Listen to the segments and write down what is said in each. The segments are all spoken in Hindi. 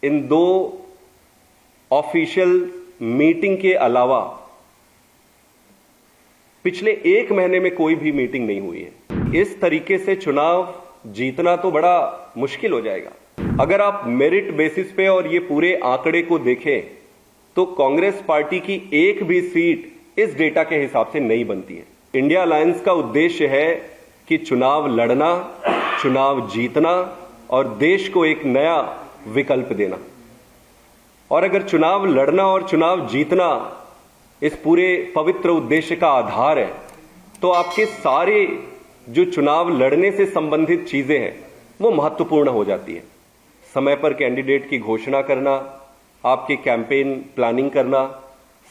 इन दो ऑफिशियल मीटिंग के अलावा पिछले 1 महीने में कोई भी मीटिंग नहीं हुई है। इस तरीके से चुनाव जीतना तो बड़ा मुश्किल हो जाएगा। अगर आप मेरिट बेसिस पे और ये पूरे आंकड़े को देखें तो कांग्रेस पार्टी की एक भी सीट इस डेटा के हिसाब से नहीं बनती है। इंडिया अलायंस का उद्देश्य है कि चुनाव लड़ना, चुनाव जीतना और देश को एक नया विकल्प देना। और अगर चुनाव लड़ना और चुनाव जीतना इस पूरे पवित्र उद्देश्य का आधार है, तो आपके सारे जो चुनाव लड़ने से संबंधित चीजें हैं वो महत्वपूर्ण हो जाती है। समय पर कैंडिडेट की घोषणा करना, आपकी कैंपेन प्लानिंग करना,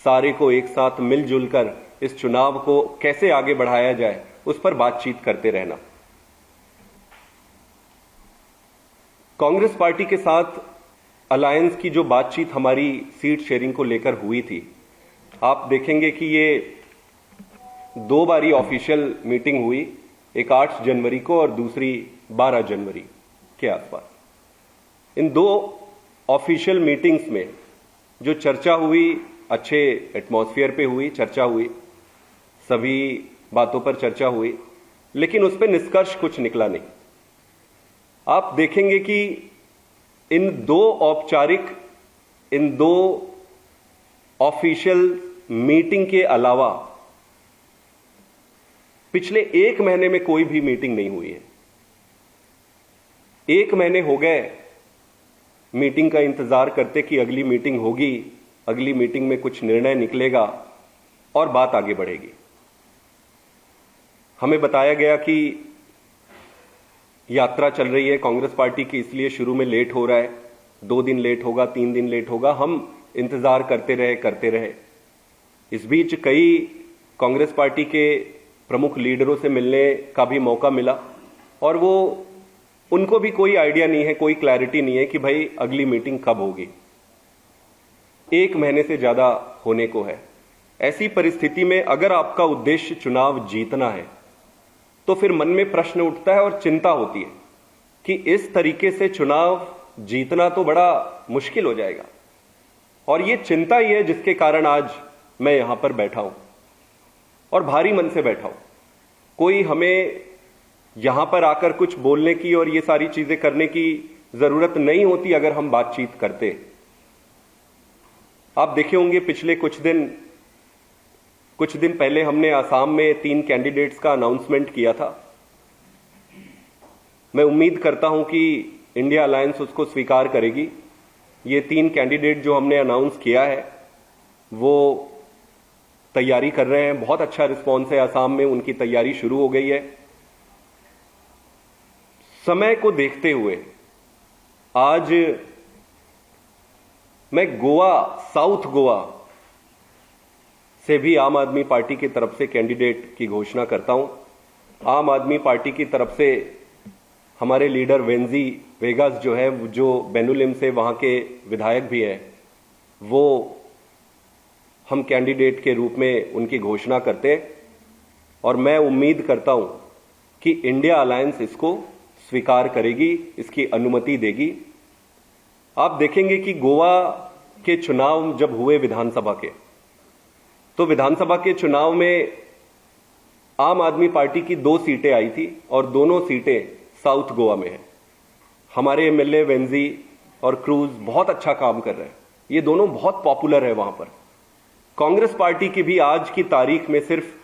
सारे को एक साथ मिलजुल कर इस चुनाव को कैसे आगे बढ़ाया जाए उस पर बातचीत करते रहना। कांग्रेस पार्टी के साथ अलायंस की जो बातचीत हमारी सीट शेयरिंग को लेकर हुई थी, आप देखेंगे कि ये 2 बारी ऑफिशियल मीटिंग हुई, एक 8 जनवरी को और दूसरी 12 जनवरी के आसपास। इन 2 ऑफिशियल मीटिंग्स में जो चर्चा हुई, अच्छे एटमॉस्फेयर पे हुई, चर्चा हुई, सभी बातों पर चर्चा हुई, लेकिन उस पर निष्कर्ष कुछ निकला नहीं। आप देखेंगे कि इन 2 ऑफिशियल मीटिंग के अलावा पिछले 1 महीने में कोई भी मीटिंग नहीं हुई है। 1 महीने हो गए मीटिंग का इंतजार करते कि अगली मीटिंग होगी, अगली मीटिंग में कुछ निर्णय निकलेगा और बात आगे बढ़ेगी। हमें बताया गया कि यात्रा चल रही है कांग्रेस पार्टी की, इसलिए शुरू में लेट हो रहा है, 2 दिन लेट होगा, 3 दिन लेट होगा। हम इंतजार करते रहे। इस बीच कई कांग्रेस पार्टी के प्रमुख लीडरों से मिलने का भी मौका मिला और उनको भी कोई आइडिया नहीं है, कोई क्लैरिटी नहीं है कि भाई अगली मीटिंग कब होगी। 1 महीने से ज्यादा होने को है। ऐसी परिस्थिति में अगर आपका उद्देश्य चुनाव जीतना है तो फिर मन में प्रश्न उठता है और चिंता होती है कि इस तरीके से चुनाव जीतना तो बड़ा मुश्किल हो जाएगा। और ये चिंता ही है जिसके कारण आज मैं यहां पर बैठा हूं और भारी मन से बैठा हूं। कोई हमें यहां पर आकर कुछ बोलने की और ये सारी चीजें करने की जरूरत नहीं होती अगर हम बातचीत करते। आप देखे होंगे पिछले कुछ दिन पहले हमने आसाम में 3 कैंडिडेट्स का अनाउंसमेंट किया था। मैं उम्मीद करता हूं कि इंडिया अलायंस उसको स्वीकार करेगी। ये 3 कैंडिडेट जो हमने अनाउंस किया है वो तैयारी कर रहे हैं। बहुत अच्छा रिस्पॉन्स है आसाम में, उनकी तैयारी शुरू हो गई है। समय को देखते हुए आज मैं साउथ गोवा से भी आम आदमी पार्टी की तरफ से कैंडिडेट की घोषणा करता हूं। आम आदमी पार्टी की तरफ से हमारे लीडर वेंजी वेगास जो है, जो बेनुलिम से वहां के विधायक भी है, वो हम कैंडिडेट के रूप में उनकी घोषणा करते हैं और मैं उम्मीद करता हूं कि इंडिया अलायंस इसको स्वीकार करेगी, इसकी अनुमति देगी। आप देखेंगे कि गोवा के चुनाव जब हुए विधानसभा के, तो विधानसभा के चुनाव में आम आदमी पार्टी की 2 सीटें आई थी और दोनों सीटें साउथ गोवा में है। हमारे एमएलए वेंजी और क्रूज बहुत अच्छा काम कर रहे हैं, ये दोनों बहुत पॉपुलर है वहां पर। कांग्रेस पार्टी की भी आज की तारीख में सिर्फ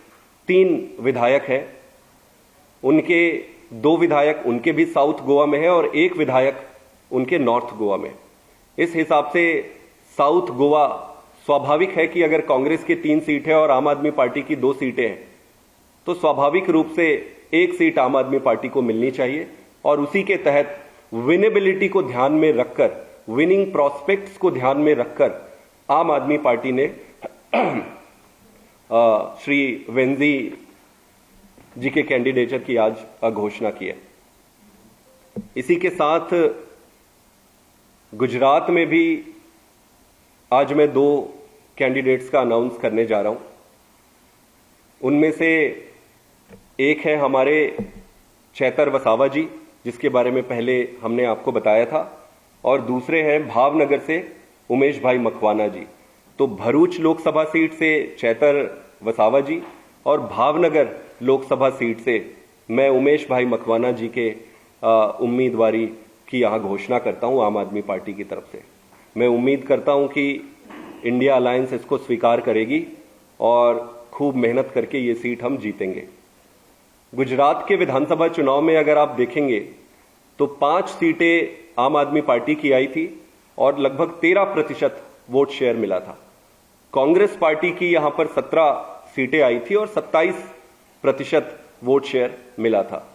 3 विधायक हैं, उनके 2 विधायक उनके भी साउथ गोवा में है और 1 विधायक उनके नॉर्थ गोवा में। इस हिसाब से साउथ गोवा स्वाभाविक है कि अगर कांग्रेस की 3 सीटें और आम आदमी पार्टी की 2 सीटें हैं तो स्वाभाविक रूप से 1 सीट आम आदमी पार्टी को मिलनी चाहिए। और उसी के तहत विनेबिलिटी को ध्यान में रखकर, विनिंग प्रोस्पेक्ट्स को ध्यान में रखकर आम आदमी पार्टी ने श्री वेंजी जी के कैंडिडेचर की आज घोषणा की है। इसी के साथ गुजरात में भी आज मैं 2 कैंडिडेट्स का अनाउंस करने जा रहा हूं। उनमें से एक है हमारे चैतर वसावा जी, जिसके बारे में पहले हमने आपको बताया था, और दूसरे हैं भावनगर से उमेश भाई मकवाना जी। तो भरूच लोकसभा सीट से चैतर वसावा जी और भावनगर लोकसभा सीट से मैं उमेश भाई मकवाना जी के उम्मीदवारी की यहां घोषणा करता हूं आम आदमी पार्टी की तरफ से। मैं उम्मीद करता हूं कि इंडिया अलायंस इसको स्वीकार करेगी और खूब मेहनत करके ये सीट हम जीतेंगे। गुजरात के विधानसभा चुनाव में अगर आप देखेंगे तो 5 सीटें आम आदमी पार्टी की आई थी और लगभग 13% वोट शेयर मिला था। कांग्रेस पार्टी की यहां पर 17 सीटें आई थी और 27% वोट शेयर मिला था।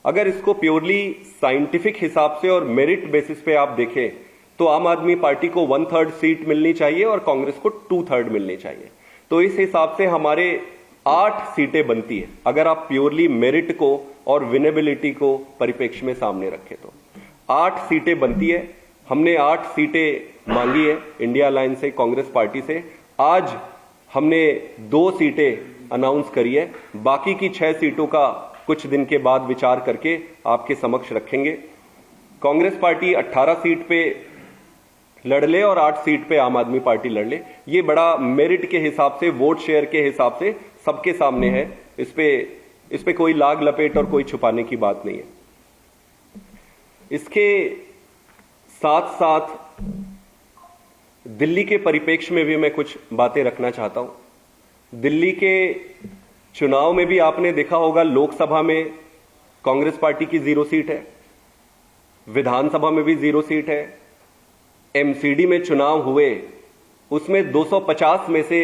अगर इसको प्योरली साइंटिफिक हिसाब से और मेरिट बेसिस पे आप देखें तो आम आदमी पार्टी को 1/3 सीट मिलनी चाहिए और कांग्रेस को 2/3 मिलनी चाहिए। तो इस हिसाब से हमारे 8 सीटें बनती है अगर आप प्योरली मेरिट को और विनेबिलिटी को परिप्रेक्ष्य में सामने रखें तो 8 सीटें बनती है। हमने 8 सीटें मांगी है इंडिया अलायंस से, कांग्रेस पार्टी से। आज हमने 2 सीटें अनाउंस करी है, बाकी की 6 सीटों का कुछ दिन के बाद विचार करके आपके समक्ष रखेंगे। कांग्रेस पार्टी 18 सीट पे लड़ ले और 8 सीट पे आम आदमी पार्टी लड़ ले, ये बड़ा मेरिट के हिसाब से, वोट शेयर के हिसाब से सबके सामने है। इस पे कोई लाग लपेट और कोई छुपाने की बात नहीं है। इसके साथ साथ दिल्ली के परिप्रेक्ष्य में भी मैं कुछ बातें रखना चाहता हूं। दिल्ली के चुनाव में भी आपने देखा होगा, लोकसभा में कांग्रेस पार्टी की 0 सीट है, विधानसभा में भी 0 सीट है, एमसीडी में चुनाव हुए उसमें 250 में से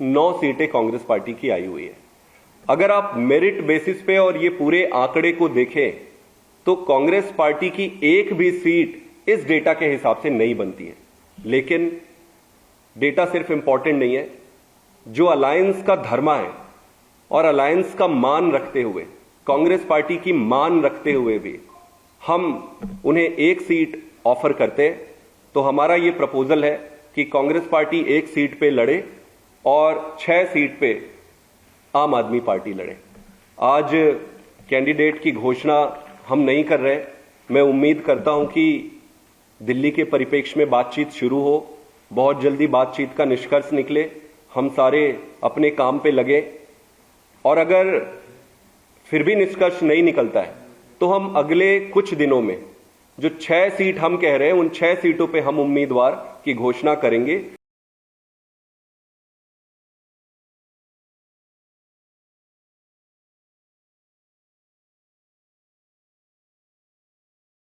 9 सीटें कांग्रेस पार्टी की आई हुई है। अगर आप मेरिट बेसिस पे और ये पूरे आंकड़े को देखें तो कांग्रेस पार्टी की एक भी सीट इस डेटा के हिसाब से नहीं बनती है। लेकिन डेटा सिर्फ इंपॉर्टेंट नहीं है, जो अलायंस का धर्मा है और अलायंस का मान रखते हुए, कांग्रेस पार्टी की मान रखते हुए भी हम उन्हें एक सीट ऑफर करते हैं। तो हमारा ये प्रपोजल है कि कांग्रेस पार्टी एक सीट पे लड़े और 6 सीट पे आम आदमी पार्टी लड़े। आज कैंडिडेट की घोषणा हम नहीं कर रहे। मैं उम्मीद करता हूं कि दिल्ली के परिप्रेक्ष्य में बातचीत शुरू हो, बहुत जल्दी बातचीत का निष्कर्ष निकले, हम सारे अपने काम पे लगे, और अगर फिर भी निष्कर्ष नहीं निकलता है तो हम अगले कुछ दिनों में जो 6 सीट हम कह रहे हैं उन 6 सीटों पे हम उम्मीदवार की घोषणा करेंगे